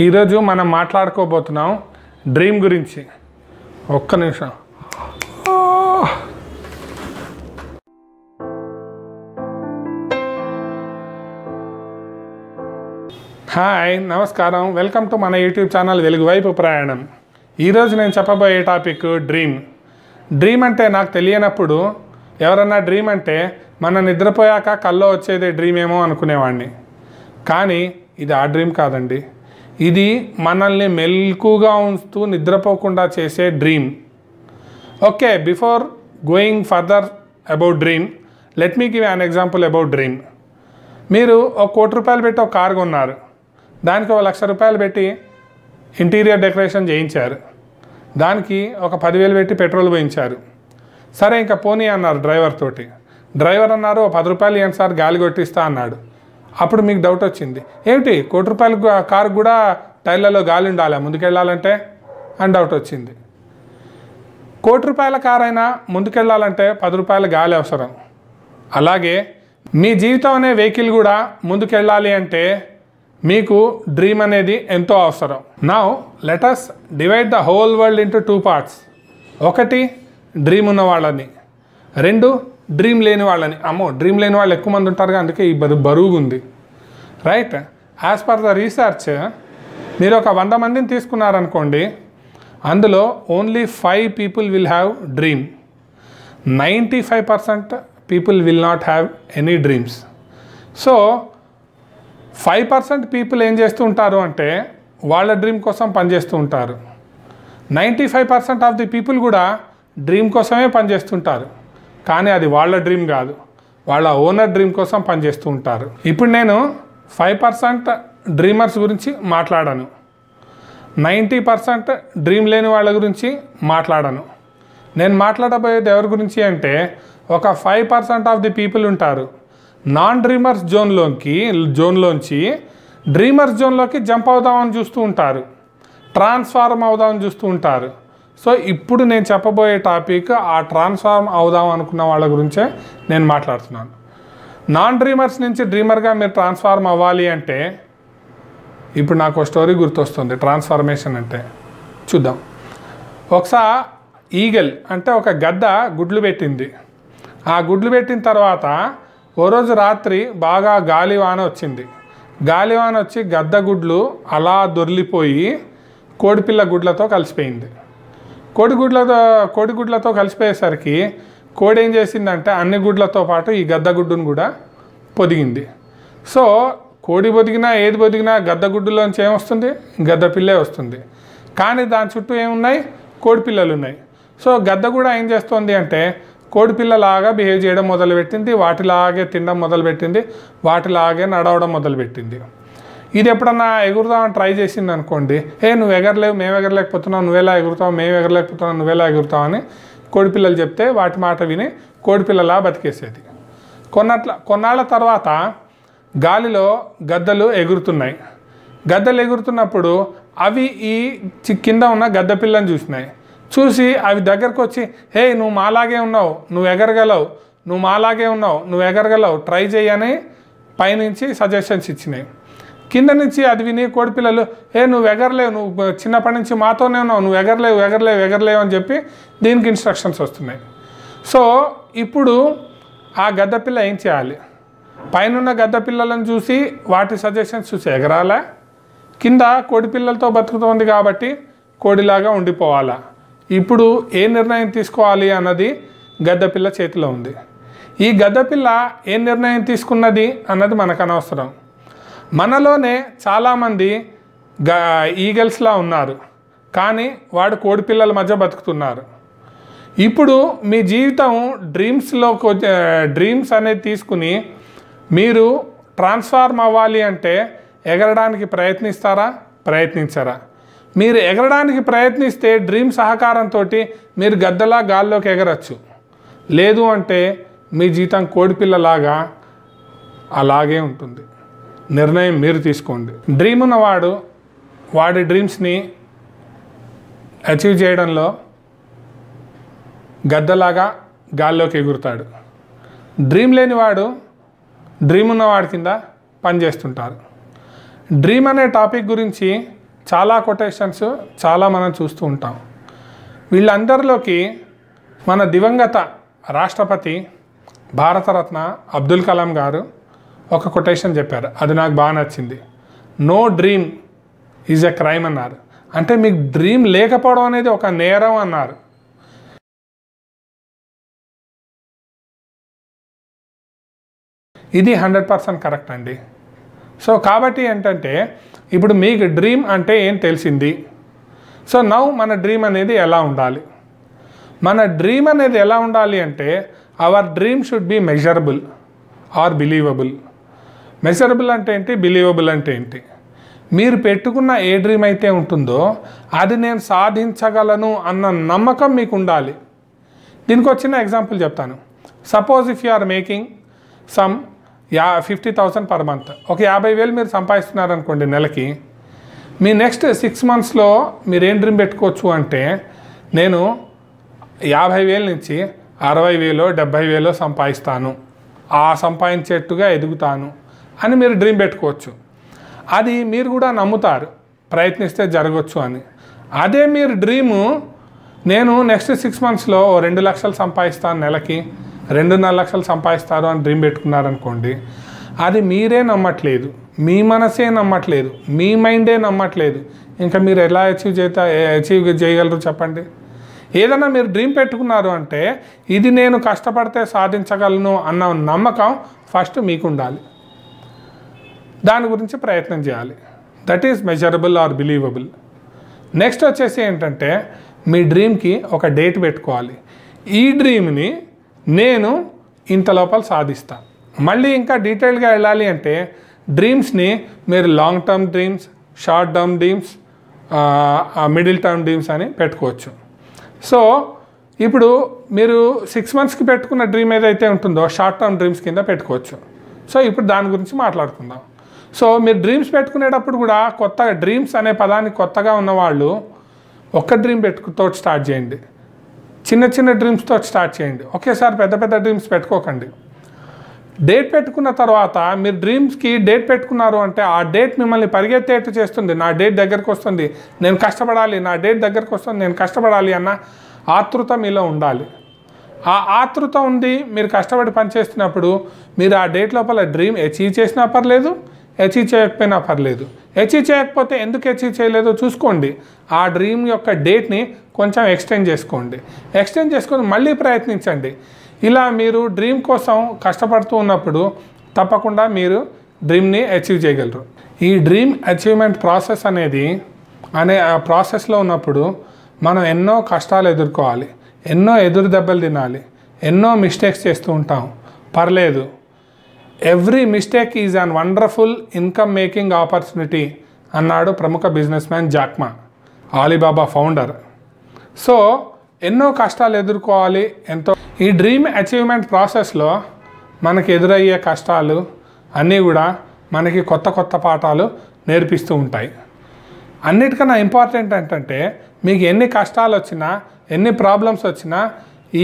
ఈరోజు మనం మాట్లాడుకోబోతున్నాం డ్రీమ్ గురించి. ఒక్క నిమిషం. హాయ్, నమస్కారం. వెల్కమ్ టు మన యూట్యూబ్ ఛానల్ వెలుగు వైపు ప్రయాణం. ఈరోజు నేను చెప్పబోయే టాపిక్ డ్రీమ్. డ్రీమ్ అంటే నాకు తెలియనప్పుడు ఎవరన్నా డ్రీమ్ అంటే మన నిద్రపోయాక కల్లో వచ్చేదే డ్రీమ్ ఏమో అనుకునేవాడిని. కానీ ఇది ఆ డ్రీమ్ కాదండి. ఇది మనల్ని మెలకుగా ఉంచుతూ నిద్రపోకుండా చేసే dream. Okay, before going further about dream, let me give an example about dream. మీరు ఒక ₹1 కోటి పెట్టి ఒక కారు కొన్నారు. దానికి ₹1,00,000 పెట్టి ఇంటీరియర్ డెకరేషన్ చేయించారు. దానికి ఒక 10,000 పెట్టి పెట్రోల్ పోయించారు. సరే, ఇంకా పోనీ అన్నారు డ్రైవర్ తోటి. డ్రైవర్ అన్నారు, ₹10 ఇవ్వండి సార్, గాలి కొట్టిస్తా అన్నాడు. అప్పుడు మీకు డౌట్ వచ్చింది, ఏమిటి ₹1 కోటి కారు కూడా టైర్లలో గాలి ఉండాలి ముందుకెళ్ళాలంటే అని డౌట్ వచ్చింది. ₹1 కోటి కారు అయినా ముందుకెళ్ళాలంటే ₹10 గాలి అవసరం. అలాగే మీ జీవితం అనే వెహికల్ కూడా ముందుకెళ్ళాలి అంటే మీకు డ్రీమ్ అనేది ఎంతో అవసరం. Now let us divide the whole world into 2 parts. ఒకటి డ్రీమ్ ఉన్న వాళ్ళని, 2 డ్రీమ్ లేని వాళ్ళని. అమ్మో, డ్రీమ్ లేని వాళ్ళు ఎక్కువ మంది ఉంటారుగా, అందుకే ఈ బరువుగా ఉంది. Right, as per the research మీరు ఒక 100 మందిని తీసుకున్నారనుకోండి, అందులో only 5 people will have dream. 95% people will not have any dreams. So 5% people ఏం చేస్తూ ఉంటారు అంటే వాళ్ళ డ్రీమ్ కోసం పనిచేస్తూ ఉంటారు. 95% ఆఫ్ ది పీపుల్ కూడా డ్రీమ్ కోసమే పనిచేస్తుంటారు. కానీ అది వాళ్ళ డ్రీమ్ కాదు, వాళ్ళ ఓనర్ డ్రీమ్ కోసం పనిచేస్తూ ఉంటారు. ఇప్పుడు నేను 5% డ్రీమర్స్ గురించి మాట్లాడాను, 90% డ్రీమ్ లేని వాళ్ళ గురించి మాట్లాడాను. నేను మాట్లాడబోయేది ఎవరి గురించి అంటే ఒక 5% ఆఫ్ ది పీపుల్ ఉంటారు నాన్ డ్రీమర్స్ జోన్లోంచి డ్రీమర్స్ జోన్లోకి జంప్ అవుదామని చూస్తూ ఉంటారు, ట్రాన్స్ఫార్మ్ అవుదామని చూస్తూ ఉంటారు. సో ఇప్పుడు నేను చెప్పబోయే టాపిక్ ఆ ట్రాన్స్ఫార్మ్ అవుదాం అనుకున్న వాళ్ళ గురించే నేను మాట్లాడుతున్నాను. నాన్ డ్రీమర్స్ నుంచి డ్రీమర్గా మీరు ట్రాన్స్ఫార్మ్ అవ్వాలి అంటే ఇప్పుడు నాకు ఒక స్టోరీ గుర్తొస్తుంది. ట్రాన్స్ఫార్మేషన్ అంటే చూద్దాం. ఒకసారి ఈగల్ అంటే ఒక గద్ద గుడ్లు పెట్టింది. ఆ గుడ్లు పెట్టిన తర్వాత ఓ రోజు రాత్రి బాగా గాలివాన వచ్చింది. గాలివాన వచ్చి గద్ద గుడ్లు అలా దొర్లిపోయి కోడిపిల్ల గుడ్లతో కలిసిపోయింది. కోడిగుడ్లతో కలిసిపోయేసరికి కోడి ఏం చేసిందంటే అన్ని గుడ్లతో పాటు ఈ గద్ద గుడ్డును కూడా పొదిగింది. సో కోడి ఏది పొదిగినా గద్ద గుడ్డులోంచి ఏమొస్తుంది? గద్ద పిల్లే వస్తుంది. కానీ దాని చుట్టూ ఏమున్నాయి? కోడి పిల్లలు ఉన్నాయి. సో గద్ద కూడా ఏం చేస్తుంది అంటే కోడిపిల్లలాగా బిహేవ్ చేయడం మొదలుపెట్టింది, వాటిలాగే తినడం మొదలుపెట్టింది, వాటిలాగే నడవడం మొదలుపెట్టింది. ఇది ఎప్పుడన్నా ఎగురుతామని ట్రై చేసింది అనుకోండి, నువ్వు ఎగరలేవు, మేము ఎగరలేకపోతున్నావు, నువ్వెలా ఎగురుతావు, మేము ఎగరలేకపోతున్నావు, నువ్వెలా ఎగురుతావు అని కోడిపిల్లలు చెప్తే వాటి మాట విని కోడిపిల్లలా బతికేసేది. కొన్నాళ్ళ తర్వాత గాలిలో గద్దలు ఎగురుతున్నాయి. గద్దలు ఎగురుతున్నప్పుడు అవి ఈ కింద ఉన్న గద్ద పిల్లని చూసి అవి దగ్గరకు వచ్చి, నువ్వు మాలాగే ఉన్నావు, నువ్వు ఎగరగలవు, నువ్వు మాలాగే ఉన్నావు, నువ్వు ఎగరగలవు, ట్రై చేయని పైనుంచి సజెషన్స్ ఇచ్చినాయి. కింద నుంచి అది విని కోడిపిల్లలు, నువ్వు ఎగరలేవు, నువ్వు చిన్నప్పటి నుంచి మాతోనే ఉన్నావు, నువ్వు ఎగరలేవు అని చెప్పి దీనికి ఇన్స్ట్రక్షన్స్ వస్తున్నాయి. సో ఇప్పుడు ఆ గద్ద పిల్ల ఏం చేయాలి? పైన గద్ద పిల్లలను చూసి వాటి సజెషన్స్ చూసి ఎగరాలా, కింద కోడిపిల్లలతో బతుకుతోంది కాబట్టి కోడిలాగా ఉండిపోవాలా? ఇప్పుడు ఏ నిర్ణయం తీసుకోవాలి అన్నది గద్దపిల్ల చేతిలో ఉంది. ఈ గద్దపిల్ల ఏ నిర్ణయం తీసుకున్నది అన్నది మనకు అనవసరం. మనలోనే చాలామంది ఈగల్స్లా ఉన్నారు, కానీ వాడు కోడిపిల్లల మధ్య బతుకుతున్నారు. ఇప్పుడు మీ జీవితం డ్రీమ్స్ అనేది తీసుకుని మీరు ట్రాన్స్ఫార్మ్ అవ్వాలి అంటే ఎగరడానికి ప్రయత్నించరా? మీరు ఎగరడానికి ప్రయత్నిస్తే డ్రీమ్ సహకారంతో మీరు గద్దలా గాల్లోకి ఎగరచ్చు. లేదు అంటే మీ జీవితం కోడిపిల్లలాగా అలాగే ఉంటుంది. నిర్ణయం మీరు తీసుకోండి. డ్రీమ్ ఉన్నవాడు వాడి డ్రీమ్స్ని అచీవ్ చేయడంలో గద్దలాగా గాల్లోకి ఎగురుతాడు. డ్రీమ్ లేనివాడు డ్రీమ్ ఉన్నవాడి కింద పనిచేస్తుంటారు. డ్రీమ్ అనే టాపిక్ గురించి చాలా కొటేషన్స్ చాలా మనం చూస్తూ ఉంటాం. వీళ్ళందరిలోకి మన దివంగత రాష్ట్రపతి భారతరత్న అబ్దుల్ కలాం గారు ఒక కొటేషన్ చెప్పారు, అది నాకు బాగా నచ్చింది. No dream is a crime అన్నారు. అంటే మీకు డ్రీమ్ లేకపోవడం అనేది ఒక నేరం అన్నారు. ఇది 100% కరెక్ట్ అండి. సో కాబట్టి ఏంటంటే ఇప్పుడు మీకు డ్రీమ్ అంటే ఏం తెలిసింది. సో నౌ మన డ్రీమ్ అనేది ఎలా ఉండాలి? మన డ్రీమ్ అనేది ఎలా ఉండాలి అంటే our dream should be measurable or believable. Measurable అంటే ఏంటి, బిలీవబుల్ అంటే ఏంటి? మీరు పెట్టుకున్న ఏ డ్రీమ్ అయితే ఉంటుందో అది నేను సాధించగలను అన్న నమ్మకం మీకు ఉండాలి. దీనికి వచ్చిన ఎగ్జాంపుల్ చెప్తాను. Suppose if you are making some 50,000 per month, ఒక 50,000 మీరు సంపాదిస్తున్నారనుకోండి నెలకి. మీ నెక్స్ట్ 6 monthsలో మీరు ఏం డ్రీమ్ పెట్టుకోవచ్చు అంటే నేను 50,000 నుంచి 60,000 70,000 సంపాదిస్తాను, ఆ సంపాదించేట్టుగా ఎదుగుతాను అని మీరు డ్రీమ్ పెట్టుకోవచ్చు. అది మీరు కూడా నమ్ముతారు, ప్రయత్నిస్తే జరగవచ్చు అని. అదే మీరు డ్రీము నేను నెక్స్ట్ 6 monthsలో 2 లక్షలు సంపాదిస్తాను, నెలకి 2.5 లక్షలు సంపాదిస్తారు అని డ్రీమ్ పెట్టుకున్నారనుకోండి, అది మీరే నమ్మట్లేదు, మీ మనసే నమ్మట్లేదు, మీ మైండే నమ్మట్లేదు. ఇంకా మీరు ఎలా అచీవ్ చేయగలరు చెప్పండి? ఏదైనా మీరు డ్రీమ్ పెట్టుకున్నారు అంటే ఇది నేను కష్టపడితే సాధించగలను అన్న నమ్మకం ఫస్ట్ మీకు ఉండాలి. దాని గురించి ప్రయత్నం చేయాలి. That is measurable or believable. Next వచ్చేసి ఏంటంటే మీ డ్రీమ్కి ఒక డేట్ పెట్టుకోవాలి. ఈ డ్రీమ్ని నేను ఇంత లోపల సాధిస్తాను. మళ్ళీ ఇంకా డీటెయిల్గా వెళ్ళాలి అంటే డ్రీమ్స్ని మీరు long term dreams, short term dreams, middle term dreams అని పెట్టుకోవచ్చు. సో ఇప్పుడు మీరు 6 monthsకి పెట్టుకున్న డ్రీమ్ ఏదైతే ఉంటుందో షార్ట్ టర్మ్ డ్రీమ్స్ కింద పెట్టుకోవచ్చు. సో ఇప్పుడు దాని గురించి మాట్లాడుకుందాం. సో మీరు డ్రీమ్స్ పెట్టుకునేటప్పుడు కూడా కొత్తగా డ్రీమ్స్ అనే పదానికి కొత్తగా ఉన్నవాళ్ళు ఒక్క డ్రీమ్ తోటి స్టార్ట్ చేయండి, చిన్న చిన్న డ్రీమ్స్తో స్టార్ట్ చేయండి. ఒకేసారి పెద్ద పెద్ద డ్రీమ్స్ పెట్టుకోకండి. డేట్ పెట్టుకున్న తర్వాత మీరు డ్రీమ్స్కి డేట్ పెట్టుకున్నారు అంటే ఆ డేట్ మిమ్మల్ని పరిగెత్తేట్టు చేస్తుంది. నా డేట్ దగ్గరకు వస్తుంది, నేను కష్టపడాలి, నా డేట్ దగ్గరకు వస్తుంది, నేను కష్టపడాలి అన్న ఆతృత మీలో ఉండాలి. ఆ ఆతృత ఉంది, మీరు కష్టపడి పనిచేస్తున్నప్పుడు మీరు ఆ డేట్ లోపల డ్రీమ్ అచీవ్ చేసినా పర్లేదు, అచీవ్ చేయకపోయినా పర్లేదు. అచీవ్ చేయకపోతే ఎందుకు అచీవ్ చేయలేదో చూసుకోండి. ఆ డ్రీమ్ యొక్క డేట్ని కొంచెం ఎక్స్టెండ్ చేసుకోండి. ఎక్స్టెండ్ చేసుకొని మళ్ళీ ప్రయత్నించండి. ఇలా మీరు డ్రీమ్ కోసం కష్టపడుతూ ఉన్నప్పుడు తప్పకుండా మీరు డ్రీమ్ని అచీవ్ చేయగలరు. ఈ డ్రీమ్ అచీవ్మెంట్ ప్రాసెస్ అనేది ఆ ప్రాసెస్లో ఉన్నప్పుడు మనం ఎన్నో కష్టాలు ఎదుర్కోవాలి, ఎన్నో ఎదురు దెబ్బలు తినాలి, ఎన్నో మిస్టేక్స్ చేస్తూ ఉంటాం. పర్లేదు, every mistake is an wonderful income making opportunity అన్నాడు ప్రముఖ బిజినెస్ మ్యాన్ జాక్ మా, ఆలీబాబా ఫౌండర్. సో ఎన్నో కష్టాలు ఎదుర్కోవాలి. ఈ డ్రీమ్ అచీవ్మెంట్ ప్రాసెస్లో మనకి ఎదురయ్యే కష్టాలు అన్నీ కూడా మనకి కొత్త కొత్త పాఠాలు నేర్పిస్తూ ఉంటాయి. అన్నిటికన్నా ఇంపార్టెంట్ ఏంటంటే మీకు ఎన్ని కష్టాలు వచ్చినా, ఎన్ని ప్రాబ్లమ్స్ వచ్చినా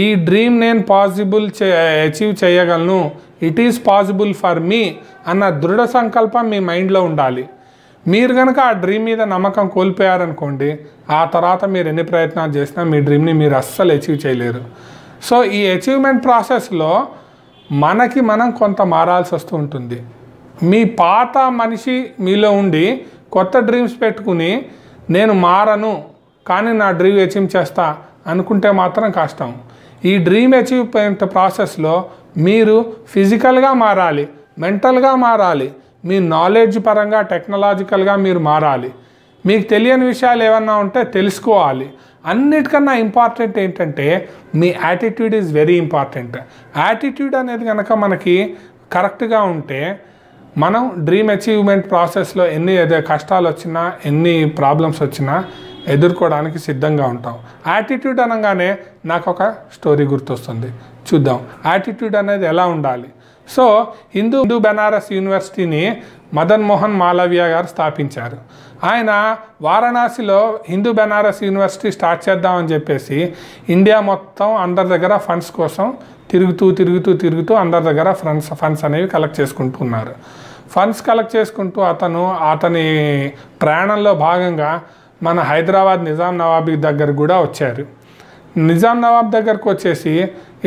ఈ డ్రీమ్ నేను అచీవ్ చేయగలను, it is possible for me అన్న దృఢ సంకల్పం మీ మైండ్లో ఉండాలి. మీరు కనుక ఆ డ్రీమ్ మీద నమ్మకం కోల్పోయారనుకోండి, ఆ తర్వాత మీరు ఎన్ని ప్రయత్నాలు చేసినా మీ డ్రీమ్ని మీరు అస్సలు అచీవ్ చేయలేరు. సో ఈ అచీవ్మెంట్ ప్రాసెస్లో మనం కొంత మారాల్సి వస్తూ ఉంటుంది. మీ పాత మనిషి మీలో ఉండి కొత్త డ్రీమ్స్ పెట్టుకుని నేను మారను కానీ నా డ్రీమ్ అచీవ్ చేస్తా అనుకుంటే మాత్రం కష్టం. ఈ డ్రీమ్ అచీవ్మెంట్ ప్రాసెస్లో మీరు ఫిజికల్గా మారాలి, మెంటల్గా మారాలి, మీ నాలెడ్జ్ పరంగా టెక్నాలజికల్గా మీరు మారాలి. మీకు తెలియని విషయాలు ఏమన్నా ఉంటే తెలుసుకోవాలి. అన్నిటికన్నా ఇంపార్టెంట్ ఏంటంటే మీ attitude is very important. Attitude అనేది కనుక మనకి కరెక్ట్గా ఉంటే మనం డ్రీమ్ అచీవ్మెంట్ ప్రాసెస్లో ఎన్ని కష్టాలు వచ్చినా, ఎన్ని ప్రాబ్లమ్స్ వచ్చినా ఎదుర్కోవడానికి సిద్ధంగా ఉంటాం. యాటిట్యూడ్ అనగానే నాకు ఒక స్టోరీ గుర్తొస్తుంది, చూద్దాం యాటిట్యూడ్ అనేది ఎలా ఉండాలి. సో హిందూ బెనారస్ యూనివర్సిటీని మదన్ మోహన్ మాలవ్య గారు స్థాపించారు. ఆయన వారణాసిలో హిందూ బెనారస్ యూనివర్సిటీ స్టార్ట్ చేద్దామని చెప్పేసి ఇండియా మొత్తం అందరి దగ్గర ఫండ్స్ కోసం తిరుగుతూ అందరి దగ్గర ఫండ్స్ అనేవి కలెక్ట్ చేసుకుంటున్నారు. ఫండ్స్ కలెక్ట్ చేసుకుంటూ అతని ప్రయాణంలో భాగంగా మన హైదరాబాద్ నిజాం నవాబీ దగ్గర కూడా వచ్చారు. నిజాం నవాబ్ దగ్గరకు వచ్చేసి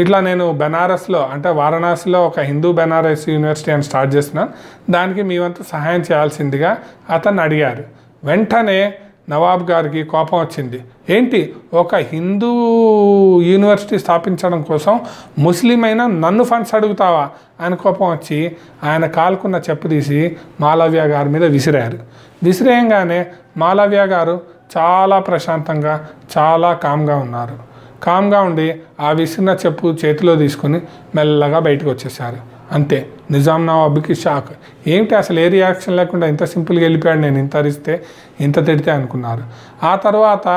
ఇట్లా నేను బెనారస్లో అంటే వారణాసిలో ఒక హిందూ బెనారస్ యూనివర్సిటీ అని స్టార్ట్ చేస్తున్నాను, దానికి మీ వంతు సహాయం చేయాల్సిందిగా అతన్ని అడిగారు. వెంటనే నవాబ్ గారికి కోపం వచ్చింది. ఏంటి, ఒక హిందూ యూనివర్సిటీ స్థాపించడం కోసం ముస్లిం అయినా నన్ను ఫండ్స్ అడుగుతావా అని కోపం వచ్చి ఆయన కాలుకున్న చెప్పు తీసి మాలవ్య గారి మీద విసిరారు. విసిరేయంగానే మాలవ్య గారు చాలా ప్రశాంతంగా చాలా కామ్గా ఉన్నారు. కామ్గా ఉండి ఆ విసిరిన చెప్పు చేతిలో తీసుకుని మెల్లగా బయటకు వచ్చేసారు. అంతే, నిజాం నవాబ్కి షాక్. ఏంటి అసలు ఏ రియాక్షన్ లేకుండా ఇంత సింపుల్గా వెళ్ళిపోయాడు, నేను ఇంత అరిస్తే ఇంత తిడితే అనుకున్నారు. ఆ తర్వాత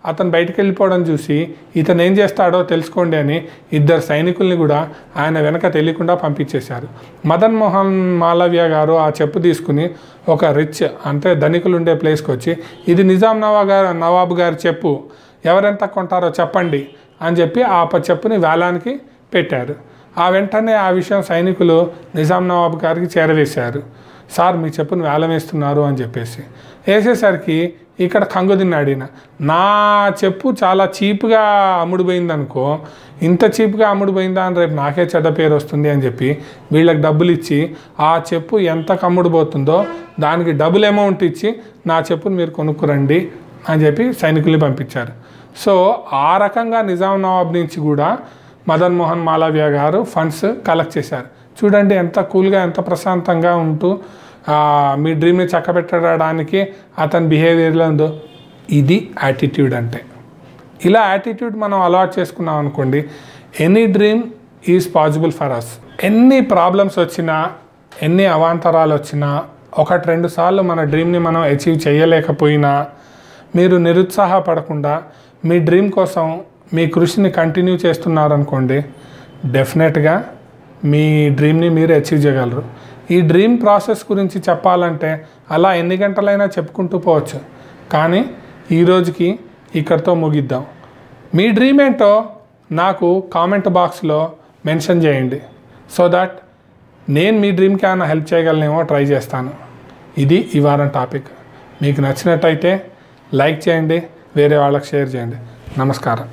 అతను బయటికి వెళ్ళిపోవడం చూసి ఇతను ఏం చేస్తాడో తెలుసుకోండి అని 2 సైనికుల్ని కూడా ఆయన వెనక తెలియకుండా పంపించేశారు. మదన్ మోహన్ మాలవ్య గారు ఆ చెప్పు తీసుకుని ఒక రిచ్ అంటే ధనికులు ఉండే ప్లేస్కి వచ్చి, ఇది నిజాం నవాబు గారి చెప్పు, ఎవరెంత కొంటారో చెప్పండి అని చెప్పి ఆ చెప్పుని వేలానికి పెట్టారు. ఆ వెంటనే ఆ విషయం సైనికులు నిజాం నవాబు గారికి చేరవేశారు. సార్ మీ చెప్పును వేలం వేస్తున్నారు అని చెప్పేసి వేసేసరికి ఇక్కడ కంగు తిన్నాడు. నా చెప్పు చాలా చీప్గా అమ్ముడుపోయింది అనుకో, ఇంత చీప్గా అమ్ముడుపోయిందా అని రేపు నాకే చెడ్డ పేరు వస్తుంది అని చెప్పి వీళ్ళకి డబ్బులు ఇచ్చి ఆ చెప్పు ఎంత అమ్ముడుపోతుందో దానికి డబుల్ అమౌంట్ ఇచ్చి నా చెప్పును మీరు కొనుక్కురండి అని చెప్పి సైనికుల్ని పంపించారు. సో ఆ రకంగా నిజాం నవాబ్ నుంచి కూడా మదన్ మోహన్ మాలవ్య గారు ఫండ్స్ కలెక్ట్ చేశారు. చూడండి ఎంత కూల్గా ఎంత ప్రశాంతంగా ఉంటూ మీ డ్రీమ్ని చక్కబెట్టడానికి అతని బిహేవియర్లో ఉందో. ఇది యాటిట్యూడ్ అంటే. ఇలా యాటిట్యూడ్ మనం అలవాటు చేసుకున్నాం అనుకోండి, any dream is possible for us. ఎన్ని ప్రాబ్లమ్స్ వచ్చినా ఎన్ని అవాంతరాలు వచ్చినా 1-2 సార్లు మన డ్రీమ్ని మనం అచీవ్ చేయలేకపోయినా మీరు నిరుత్సాహపడకుండా మీ డ్రీమ్ కోసం మీ కృషిని కంటిన్యూ చేస్తున్నారనుకోండి, డెఫినెట్గా మీ డ్రీమ్ని మీరు అచీవ్ చేయగలరు. ఈ డ్రీమ్ ప్రాసెస్ గురించి చెప్పాలంటే అలా ఎన్ని గంటలైనా చెప్పుకుంటూ పోవచ్చు, కానీ ఈరోజుకి ఇక్కడితో ముగిద్దాం. మీ డ్రీమ్ ఏంటో నాకు కామెంట్ బాక్స్లో మెన్షన్ చేయండి, సో దట్ నేను మీ డ్రీమ్కి ఏమైనా హెల్ప్ చేయగలనేమో ట్రై చేస్తాను. ఇది ఈ వారం టాపిక్. మీకు నచ్చినట్టయితే లైక్ చేయండి, వేరే వాళ్ళకి షేర్ చేయండి. నమస్కారం.